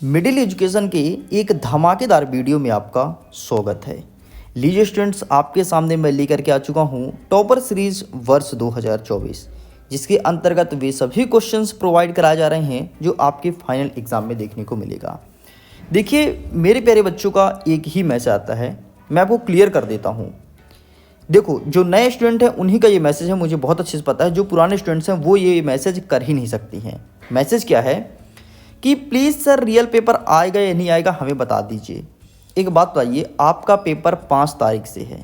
Middle education के एक धमाकेदार वीडियो में आपका स्वागत है। लीजिए स्टूडेंट्स, आपके सामने मैं लेकर के आ चुका हूं टॉपर सीरीज वर्ष 2024, जिसके अंतर्गत वे सभी क्वेश्चंस प्रोवाइड कराए जा रहे हैं जो आपके फाइनल एग्जाम में देखने को मिलेगा। देखिए मेरे प्यारे बच्चों, का एक ही मैसेज आता है, मैं आपको क्लियर कर देता हूँ। देखो, जो नए स्टूडेंट हैं उन्हीं का ये मैसेज है, मुझे बहुत अच्छे से पता है। जो पुराने स्टूडेंट्स हैं वो ये मैसेज कर ही नहीं सकती हैं। मैसेज क्या है कि प्लीज़ सर रियल पेपर आएगा या नहीं आएगा हमें बता दीजिए। एक बात बताइए, आपका पेपर 5 तारीख से है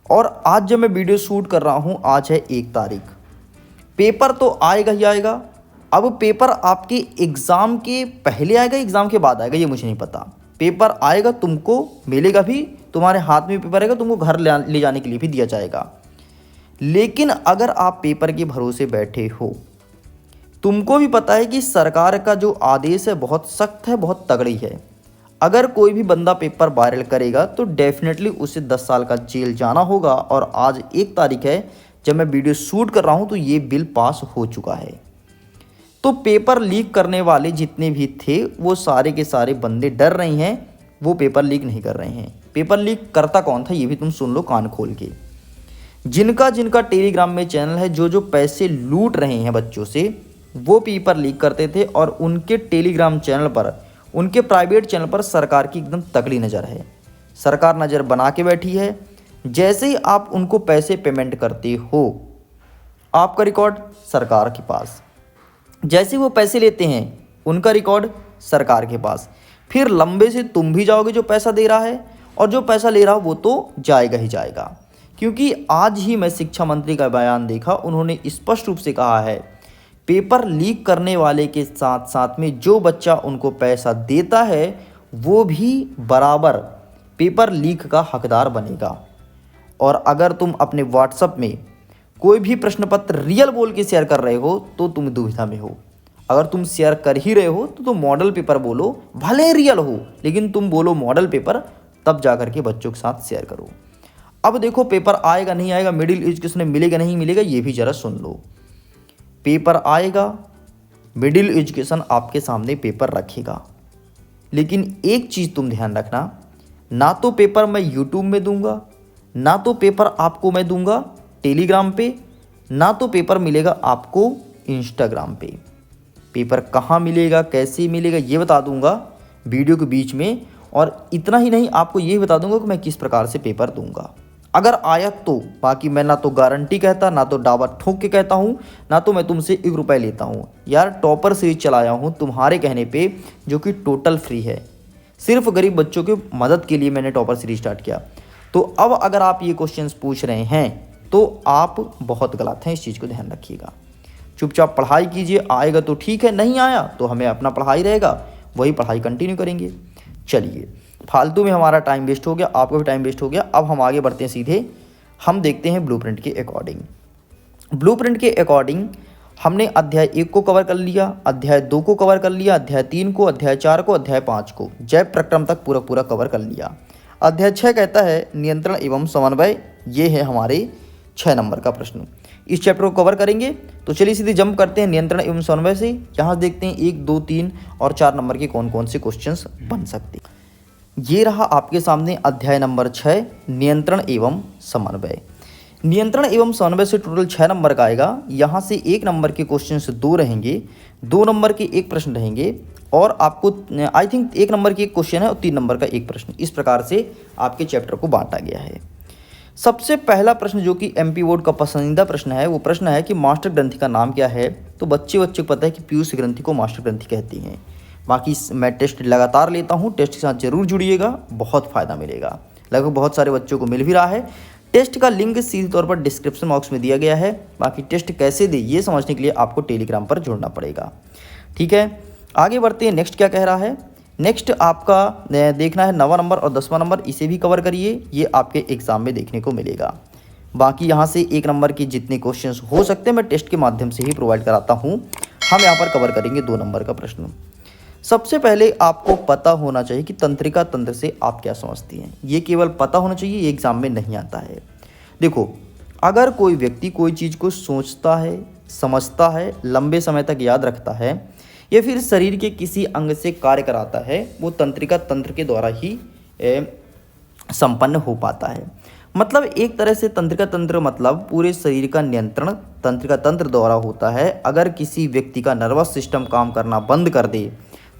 और आज जब मैं वीडियो शूट कर रहा हूँ आज है 1 तारीख। पेपर तो आएगा ही आएगा। अब पेपर आपके एग्ज़ाम के पहले आएगा एग्ज़ाम के बाद आएगा ये मुझे नहीं पता। पेपर आएगा, तुमको मिलेगा भी, तुम्हारे हाथ में पेपर आएगा, तुमको घर ले जाने के लिए भी दिया जाएगा। लेकिन अगर आप पेपर के भरोसे बैठे हो, तुमको भी पता है कि सरकार का जो आदेश है बहुत सख्त है, बहुत तगड़ी है। अगर कोई भी बंदा पेपर वायरल करेगा तो डेफिनेटली उसे 10 साल का जेल जाना होगा। और आज 1 तारीख है, जब मैं वीडियो शूट कर रहा हूँ तो ये बिल पास हो चुका है। तो पेपर लीक करने वाले जितने भी थे वो सारे के सारे बंदे डर रहे हैं, वो पेपर लीक नहीं कर रहे हैं। पेपर लीक करता कौन था ये भी तुम सुन लो कान खोल के। जिनका जिनका टेलीग्राम में चैनल है, जो जो पैसे लूट रहे हैं बच्चों से, वो पेपर लीक करते थे। और उनके टेलीग्राम चैनल पर, उनके प्राइवेट चैनल पर सरकार की एकदम तगड़ी नज़र है। सरकार नज़र बना के बैठी है। जैसे ही आप उनको पैसे पेमेंट करते हो, आपका रिकॉर्ड सरकार के पास। जैसे वो पैसे लेते हैं, उनका रिकॉर्ड सरकार के पास। फिर लंबे से तुम भी जाओगे जो पैसा दे रहा है, और जो पैसा ले रहा हो वो तो जाएगा ही जाएगा। क्योंकि आज ही मैं शिक्षा मंत्री का बयान देखा, उन्होंने स्पष्ट रूप से कहा है पेपर लीक करने वाले के साथ साथ में जो बच्चा उनको पैसा देता है वो भी बराबर पेपर लीक का हकदार बनेगा। और अगर तुम अपने व्हाट्सएप में कोई भी प्रश्न पत्र रियल बोल के शेयर कर रहे हो तो तुम दुविधा में हो। अगर तुम शेयर कर ही रहे हो तो तुम मॉडल पेपर बोलो, भले रियल हो, लेकिन तुम बोलो मॉडल पेपर, तब जा कर के बच्चों के साथ शेयर करो। अब देखो, पेपर आएगा नहीं आएगा, मिडिल एजुकेशन में मिलेगा नहीं मिलेगा, ये भी ज़रा सुन लो। पेपर आएगा, मिडिल एजुकेशन आपके सामने पेपर रखेगा। लेकिन एक चीज़ तुम ध्यान रखना, ना तो पेपर मैं यूट्यूब में दूंगा, ना तो पेपर आपको मैं दूंगा टेलीग्राम पे, ना तो पेपर मिलेगा आपको इंस्टाग्राम पे। पेपर कहाँ मिलेगा, कैसे मिलेगा, ये बता दूंगा वीडियो के बीच में। और इतना ही नहीं, आपको ये बता दूंगा कि मैं किस प्रकार से पेपर दूंगा अगर आया तो। बाकी मैं ना तो गारंटी कहता, ना तो दावा ठोक के कहता हूँ, ना तो मैं तुमसे 1 रुपये लेता हूँ। यार टॉपर सीरीज चलाया हूँ तुम्हारे कहने पे, जो कि टोटल फ्री है। सिर्फ गरीब बच्चों की मदद के लिए मैंने टॉपर सीरीज स्टार्ट किया। तो अब अगर आप ये क्वेश्चंस पूछ रहे हैं तो आप बहुत गलत हैं, इस चीज़ को ध्यान रखिएगा। चुपचाप पढ़ाई कीजिए, आएगा तो ठीक है, नहीं आया तो हमें अपना पढ़ाई रहेगा, वही पढ़ाई कंटिन्यू करेंगे। चलिए, फालतू में हमारा टाइम वेस्ट हो गया, आपका भी टाइम वेस्ट हो गया। अब हम आगे बढ़ते हैं सीधे, हम देखते हैं ब्लूप्रिंट के अकॉर्डिंग। ब्लूप्रिंट के अकॉर्डिंग हमने अध्याय 1 को कवर कर लिया, अध्याय 2 को कवर कर लिया, अध्याय 3 को, अध्याय 4 को, अध्याय 5 को, जैव प्रक्रम तक पूरा पूरा कवर कर लिया। अध्याय 6 कहता है नियंत्रण एवं समन्वय। ये है हमारे 6 नंबर का प्रश्न। इस चैप्टर को कवर करेंगे। तो चलिए सीधे जंप करते हैं नियंत्रण एवं समन्वय से। यहाँ देखते हैं 1, 2, 3 और 4 नंबर के कौन कौन से क्वेश्चंस बन सकते हैं। ये रहा आपके सामने अध्याय नंबर 6, नियंत्रण एवं समन्वय। नियंत्रण एवं समन्वय से टोटल 6 नंबर का आएगा। यहाँ से 1 नंबर के क्वेश्चंस 2 रहेंगे, 2 नंबर के 1 प्रश्न रहेंगे, और आपको आई थिंक 1 नंबर की 1 क्वेश्चन है और 3 नंबर का 1 प्रश्न। इस प्रकार से आपके चैप्टर को बांटा गया है। सबसे पहला प्रश्न जो कि एमपी बोर्ड का पसंदीदा प्रश्न है, वो प्रश्न है कि मास्टर ग्रंथि का नाम क्या है। तो बच्चे को पता है कि पीयूष ग्रंथि को मास्टर ग्रंथि कहती हैं। बाकी मैं टेस्ट लगातार लेता हूँ, टेस्ट के साथ जरूर जुड़िएगा, बहुत फ़ायदा मिलेगा। लगभग बहुत सारे बच्चों को मिल भी रहा है। टेस्ट का लिंक सीधे तौर पर डिस्क्रिप्शन बॉक्स में दिया गया है। बाकी टेस्ट कैसे दे ये समझने के लिए आपको टेलीग्राम पर जुड़ना पड़ेगा। ठीक है, आगे बढ़ते हैं। नेक्स्ट क्या कह रहा है, नेक्स्ट आपका देखना है 9वां नंबर और 10वां नंबर, इसे भी कवर करिए, ये आपके एग्जाम में देखने को मिलेगा। बाकी यहाँ से 1 नंबर के जितने क्वेश्चंस हो सकते हैं मैं टेस्ट के माध्यम से ही प्रोवाइड कराता हूँ। हम यहाँ पर कवर करेंगे 2 नंबर का प्रश्न। सबसे पहले आपको पता होना चाहिए कि तंत्रिका तंत्र से आप क्या समझती हैं। ये केवल पता होना चाहिए, ये एग्जाम में नहीं आता है। देखो, अगर कोई व्यक्ति कोई चीज़ को सोचता है, समझता है, लंबे समय तक याद रखता है, या फिर शरीर के किसी अंग से कार्य कराता है, वो तंत्रिका तंत्र के द्वारा ही संपन्न हो पाता है। मतलब एक तरह से तंत्रिका तंत्र मतलब पूरे शरीर का नियंत्रण तंत्रिका तंत्र द्वारा होता है। अगर किसी व्यक्ति का नर्वस सिस्टम काम करना बंद कर दे,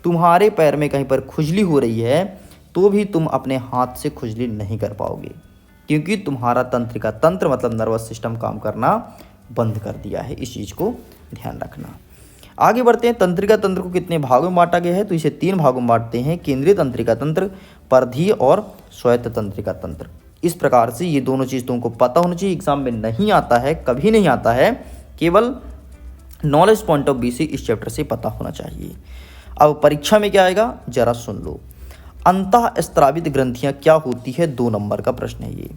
तुम्हारे पैर में कहीं पर खुजली हो रही है, तो भी तुम अपने हाथ से खुजली नहीं कर पाओगे, क्योंकि तुम्हारा तंत्रिका तंत्र मतलब नर्वस सिस्टम काम करना बंद कर दिया है। इस चीज़ को ध्यान रखना। आगे बढ़ते हैं। तंत्रिका तंत्र को कितने भागों में बांटा गया है, तो इसे 3 भागों में बांटते हैं, केंद्रीय तंत्रिका तंत्र, परिधीय और स्वायत्त तंत्रिका तंत्र। इस प्रकार से ये दोनों चीज़ तुमको पता होना चाहिए। एग्जाम में नहीं आता है, कभी नहीं आता है, केवल नॉलेज पॉइंट ऑफ व्यू से इस चैप्टर से पता होना चाहिए। अब परीक्षा में क्या आएगा जरा सुन लो। अंतःस्रावित ग्रंथियाँ क्या होती है, 2 नंबर का प्रश्न है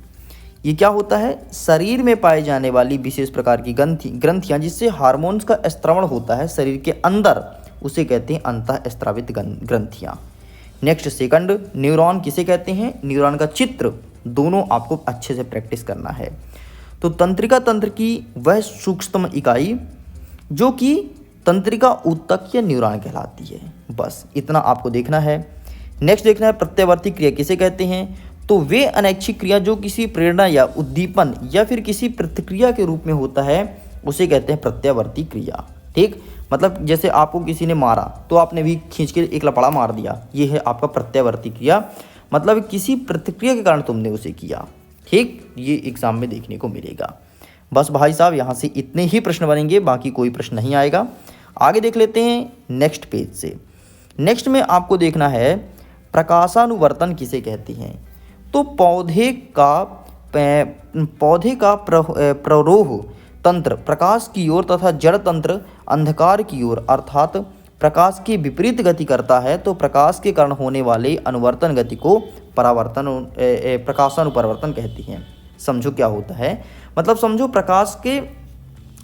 ये क्या होता है, शरीर में पाए जाने वाली विशेष प्रकार की ग्रंथियाँ जिससे हार्मोन्स का स्त्रवण होता है शरीर के अंदर, उसे कहते हैं अंतःस्रावित ग्रंथियाँ। नेक्स्ट सेकंड, न्यूरॉन किसे कहते हैं, न्यूरॉन का चित्र, दोनों आपको अच्छे से प्रैक्टिस करना है। तो तंत्रिका तंत्र की वह सूक्ष्मतम इकाई जो कि तंत्रिका ऊतक या न्यूरॉन कहलाती है, बस इतना आपको देखना है। नेक्स्ट देखना है प्रत्यावर्ती क्रिया किसे कहते हैं, तो वे अनैच्छिक क्रिया जो किसी प्रेरणा या उद्दीपन या फिर किसी प्रतिक्रिया के रूप में होता है, उसे कहते हैं प्रत्यावर्ती क्रिया। ठीक, मतलब जैसे आपको किसी ने मारा तो आपने भी खींच के एक लपड़ा मार दिया, ये है आपका प्रत्यावर्ती क्रिया, मतलब किसी प्रतिक्रिया के कारण तुमने उसे किया। ठीक, ये एग्जाम में देखने को मिलेगा। बस भाई साहब यहाँ से इतने ही प्रश्न बनेंगे, बाकी कोई प्रश्न नहीं आएगा। आगे देख लेते हैं नेक्स्ट पेज से। नेक्स्ट में आपको देखना है प्रकाशानुवर्तन किसे कहते हैं, तो पौधे का प्ररोह तंत्र प्रकाश की ओर तथा जड़ तंत्र अंधकार की ओर अर्थात प्रकाश की विपरीत गति करता है, तो प्रकाश के कारण होने वाले अनुवर्तन गति को प्रकाशानुपरिवर्तन कहती हैं। समझो क्या होता है, मतलब समझो प्रकाश के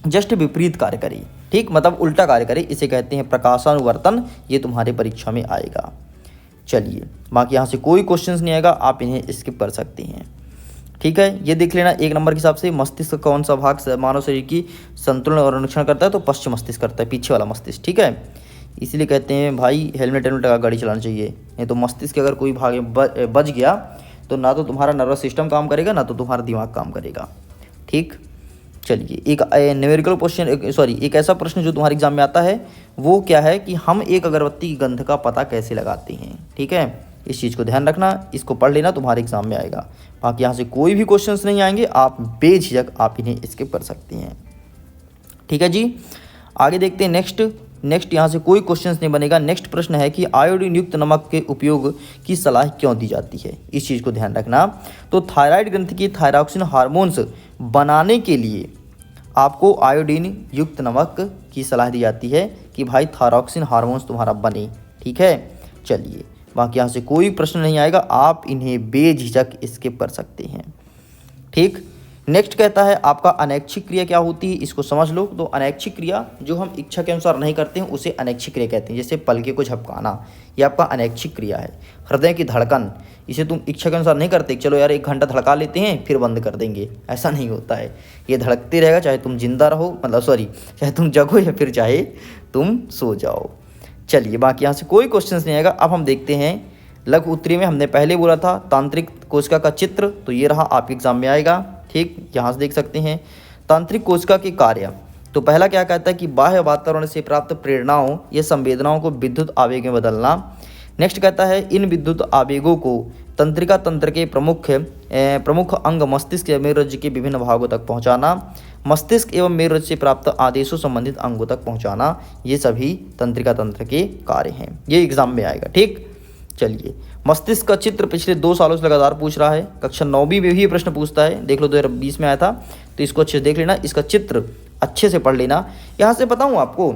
जस्ट विपरीत कार्य करे, ठीक, मतलब उल्टा कार्य करे, इसे कहते हैं प्रकाशानुवर्तन। ये तुम्हारे परीक्षा में आएगा। चलिए, बाकी यहाँ से कोई क्वेश्चंस नहीं आएगा, आप इन्हें स्किप कर सकते हैं। ठीक है, ये देख लेना 1 नंबर के हिसाब से। मस्तिष्क कौन सा भाग मानव शरीर की संतुलन और अनुरक्षण करता है, तो पश्चिम मस्तिष्क करता है, पीछे वाला मस्तिष्क। ठीक है, इसीलिए कहते हैं भाई हेलमेट लगा गाड़ी चलाना चाहिए, नहीं तो मस्तिष्क के अगर कोई भाग बच गया तो ना तो तुम्हारा नर्वस सिस्टम काम करेगा, ना तो तुम्हारा दिमाग काम करेगा। ठीक, चलिए एक न्यूमेरिकल क्वेश्चन, सॉरी एक ऐसा प्रश्न जो तुम्हारे एग्जाम में आता है, वो क्या है कि हम एक अगरबत्ती की गंध का पता कैसे लगाते हैं। ठीक है, इस चीज़ को ध्यान रखना, इसको पढ़ लेना, तुम्हारे एग्जाम में आएगा। बाकी यहाँ से कोई भी क्वेश्चंस नहीं आएंगे, आप बेझिझक आप इन्हें स्किप कर सकते हैं। ठीक है जी, आगे देखते हैं नेक्स्ट यहाँ से कोई क्वेश्चंस नहीं बनेगा। नेक्स्ट प्रश्न है कि आयोडीन युक्त नमक के उपयोग की सलाह क्यों दी जाती है, इस चीज़ को ध्यान रखना। तो थायराइड ग्रंथि की थायरॉक्सिन हार्मोन्स बनाने के लिए आपको आयोडीन युक्त नमक की सलाह दी जाती है कि भाई थायरॉक्सिन हार्मोन्स तुम्हारा बने। ठीक है, चलिए बाकी यहाँ से कोई प्रश्न नहीं आएगा, आप इन्हें बेझिझक स्किप कर सकते हैं। ठीक, नेक्स्ट कहता है आपका अनैच्छिक क्रिया क्या होती है, इसको समझ लो। तो अनैच्छिक क्रिया जो हम इच्छा के अनुसार नहीं करते हैं उसे अनैच्छिक क्रिया कहते हैं। जैसे पलके को झपकाना, ये आपका अनैच्छिक क्रिया है। हृदय की धड़कन, इसे तुम इच्छा के अनुसार नहीं करते, चलो यार 1 घंटा धड़का लेते हैं फिर बंद कर देंगे, ऐसा नहीं होता है। ये धड़कते रहेगा चाहे तुम जिंदा रहो, मतलब सॉरी चाहे तुम जगो या फिर चाहे तुम सो जाओ। चलिए बाकी यहाँ से कोई क्वेश्चंस नहीं आएगा। अब हम देखते हैं लघु उत्तरीय में हमने पहले बोला था तांत्रिक कोशिका का चित्र, तो ये रहा, आपके एग्जाम में आएगा। ठीक, यहाँ से देख सकते हैं तांत्रिक कोशिका के कार्य। तो पहला क्या कहता है कि बाह्य वातावरण से प्राप्त प्रेरणाओं या संवेदनाओं को विद्युत आवेग में बदलना। नेक्स्ट कहता है इन विद्युत आवेगों को तंत्रिका तंत्र के प्रमुख अंग मस्तिष्क या मेरुरज्जु के विभिन्न भागों तक पहुँचाना, मस्तिष्क एवं मेरुरज्जु से प्राप्त आदेशों संबंधित अंगों तक पहुँचाना, ये सभी तंत्रिका तंत्र के कार्य हैं। ये एग्जाम में आएगा। ठीक, चलिए मस्तिष्क का चित्र पिछले 2 सालों से लगातार पूछ रहा है, कक्षा 9वीं में भी ये प्रश्न पूछता है, देख लो 2020 में आया था, तो इसको अच्छे से देख लेना, इसका चित्र अच्छे से पढ़ लेना। यहाँ से बताऊँ आपको,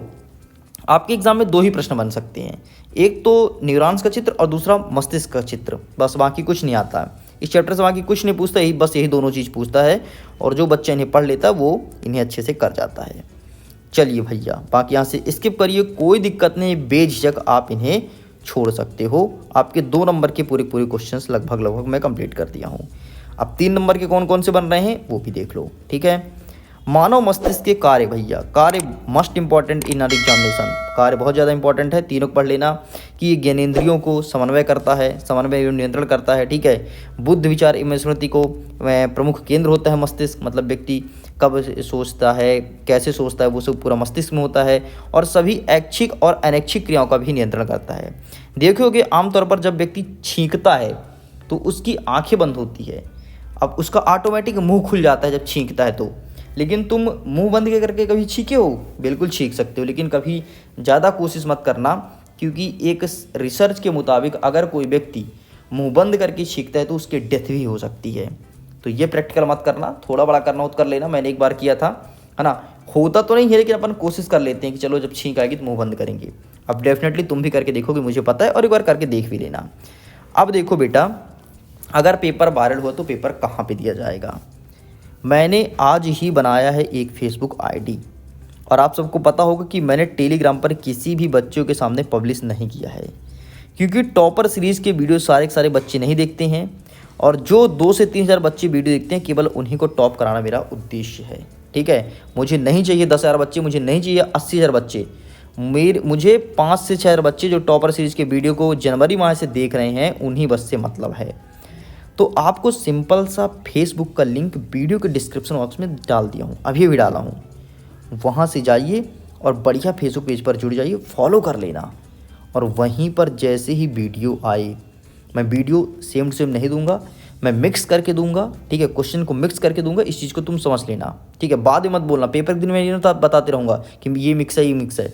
आपके एग्जाम में 2 ही प्रश्न बन सकते हैं, एक तो न्यूरॉन्स का चित्र और दूसरा मस्तिष्क का चित्र, बस बाकी कुछ नहीं आता है इस चैप्टर से, बाकी कुछ नहीं पूछता, यही बस यही दोनों चीज़ पूछता है, और जो बच्चा इन्हें पढ़ लेता है वो इन्हें अच्छे से कर जाता है। चलिए भैया बाकी यहाँ से स्किप करिए, कोई दिक्कत नहीं, बेझिझक आप इन्हें छोड़ सकते हो। आपके 2 नंबर के पूरे क्वेश्चंस लगभग मैं कंप्लीट कर दिया हूँ। अब 3 नंबर के कौन कौन से बन रहे हैं वो भी देख लो। ठीक है, मानव मस्तिष्क के कार्य, भैया कार्य must important in are examination, कार्य बहुत ज़्यादा इंपॉर्टेंट है। तीनों को पढ़ लेना कि ये ज्ञानेंद्रियों को समन्वय करता है, समन्वय एवं नियंत्रण करता है, ठीक है। बुद्ध विचार एवं स्मृति को प्रमुख केंद्र होता है मस्तिष्क, मतलब व्यक्ति कब सोचता है, कैसे सोचता है, वो सब पूरा मस्तिष्क में होता है। और सभी ऐच्छिक और अनैच्छिक क्रियाओं का भी नियंत्रण करता है। देखोगे आमतौर पर जब व्यक्ति छींकता है तो उसकी आंखें बंद होती है, अब उसका ऑटोमेटिक मुंह खुल जाता है जब छींकता है तो। लेकिन तुम मुंह बंद करके कभी छींके हो? बिल्कुल छींक सकते हो, लेकिन कभी ज़्यादा कोशिश मत करना, क्योंकि एक रिसर्च के मुताबिक अगर कोई व्यक्ति मुंह बंद करके छींकता है तो उसकी डेथ भी हो सकती है। तो ये प्रैक्टिकल मत करना, थोड़ा बड़ा करना हो तो कर लेना, मैंने एक बार किया था, है ना। होता तो नहीं है, लेकिन अपन कोशिश कर लेते हैं कि चलो जब छींक आएगी तो मुँह बंद करेंगे। अब डेफिनेटली तुम भी करके देखोगे, मुझे पता है, और एक बार करके देख भी लेना। अब देखो बेटा, अगर पेपर वायरल हुआ तो पेपर कहाँ पे दिया जाएगा। मैंने आज ही बनाया है एक फेसबुक आईडी, और आप सबको पता होगा कि मैंने टेलीग्राम पर किसी भी बच्चों के सामने पब्लिश नहीं किया है, क्योंकि टॉपर सीरीज़ के वीडियो सारे के सारे बच्चे नहीं देखते हैं, और जो 2 से 3 हज़ार बच्चे वीडियो देखते हैं केवल उन्हीं को टॉप कराना मेरा उद्देश्य है, ठीक है। मुझे नहीं चाहिए 10,000 बच्चे, मुझे नहीं चाहिए 80,000 बच्चे, मुझे 5 से 6 हज़ार बच्चे जो टॉपर सीरीज़ के वीडियो को जनवरी माह से देख रहे हैं, उन्हीं बस से मतलब है। तो आपको सिंपल सा फेसबुक का लिंक वीडियो के डिस्क्रिप्शन बॉक्स में डाल दिया हूँ, अभी भी डाला हूँ, वहाँ से जाइए और बढ़िया फेसबुक पेज पर जुड़ जाइए, फॉलो कर लेना। और वहीं पर जैसे ही वीडियो आए, मैं वीडियो सेम टू सेम नहीं दूंगा, मैं मिक्स करके दूंगा, ठीक है। क्वेश्चन को मिक्स करके दूंगा, इस चीज़ को तुम समझ लेना, ठीक है। बाद में मत बोलना, पेपर के दिन में तो बताते रहूँगा कि ये मिक्स है, ये मिक्स है,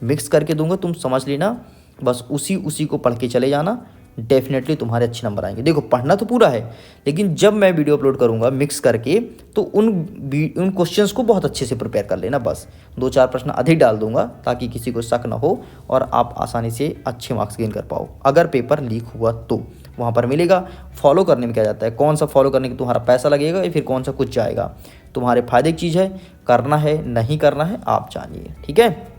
मिक्स करके दूंगा, तुम समझ लेना, बस उसी को पढ़ के चले जाना, डेफिनेटली तुम्हारे अच्छे नंबर आएंगे। देखो पढ़ना तो पूरा है, लेकिन जब मैं वीडियो अपलोड करूंगा मिक्स करके, तो उन क्वेश्चंस को बहुत अच्छे से प्रिपेयर कर लेना। बस 2-4 प्रश्न अधिक डाल दूंगा ताकि किसी को शक ना हो और आप आसानी से अच्छे मार्क्स गेन कर पाओ। अगर पेपर लीक हुआ तो वहाँ पर मिलेगा। फॉलो करने में क्या जाता है, कौन सा फॉलो करने की तुम्हारा पैसा लगेगा या फिर कौन सा कुछ जाएगा, तुम्हारे फायदे की चीज़ है, करना है नहीं करना है आप जानिए, ठीक है।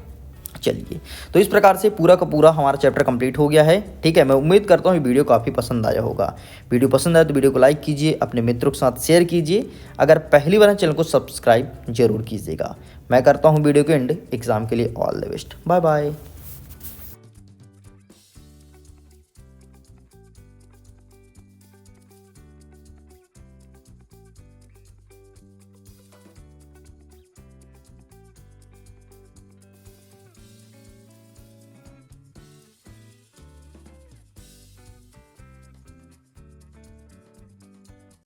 चलिए, तो इस प्रकार से पूरा का पूरा हमारा चैप्टर कंप्लीट हो गया है, ठीक है। मैं उम्मीद करता हूँ वीडियो काफ़ी पसंद आया होगा। वीडियो पसंद आया तो वीडियो को लाइक कीजिए, अपने मित्रों के साथ शेयर कीजिए, अगर पहली बार चैनल को सब्सक्राइब जरूर कीजिएगा। मैं करता हूँ वीडियो को एंड, एग्जाम के लिए all the best, bye bye.